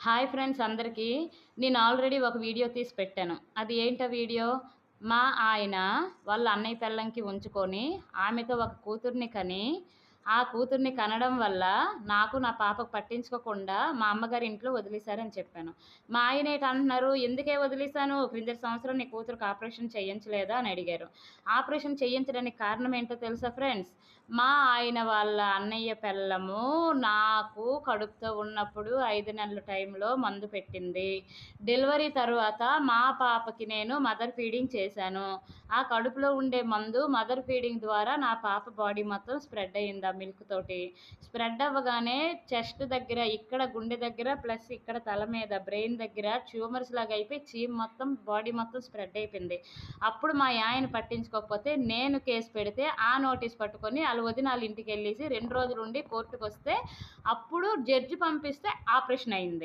Hi friends అందరికీ. నేను already ఒక వీడియో తీసి పెట్టాను. అది ఏంటా వీడియో? మా ఆయన వాళ్ళ అన్నయ్య పెళ్ళంకి ఉంచుకొని, ఆమెతో ఒక కూతుర్ని కని, ఆ కూతుర్ని కనడం వల్ల నాకు, నా పాపకు పట్టించుకోకుండా మా అమ్మగారి ఇంట్లో వదిలేశారని చెప్పాను. మా ఆయనేటంటున్నారు, "ఎందుకే వదిలేశాను? క్రిందటి సంవత్సరం నీ కూతురికి ఆపరేషన్ చేయించలేదా?" అని అడిగారు. ఆపరేషన్ చేయించడానికి కారణం ఏంటో తెలుసా ఫ్రెండ్స్? మా ఆయన వాళ్ళ అన్నయ్య పెళ్ళము నాకు కడుపుతో ఉన్నప్పుడు 5 నెలల టైంలో మందు పెట్టింది. డెలివరీ తరువాత మా పాపకి నేను మదర్ ఫీడింగ్ చేశాను. ఆ కడుపులో ఉండే మందు మదర్ ఫీడింగ్ ద్వారా నా పాప బాడీ మొత్తం స్ప్రెడ్ అయింది ఆ మిల్క్ తోటి. స్ప్రెడ్ అవ్వగానే చెస్ట్ దగ్గర, ఇక్కడ గుండె దగ్గర ప్లస్ ఇక్కడ తల మీద బ్రెయిన్ దగ్గర ట్యూమర్స్ లాగా అయిపోయి చీమ్ మొత్తం బాడీ మొత్తం స్ప్రెడ్ అయిపోయింది. అప్పుడు మా ఆయన పట్టించుకోకపోతే నేను కేసు పెడితే ఆ నోటీస్ పట్టుకొని ఆళ్ళ వదిన ఆళ్ళ ఇంటికెళ్ళేసి 2 రోజులుండి కోర్టుకొస్తే అప్పుడు జడ్జి పంపిస్తే ఆపరేషన్ అయింది.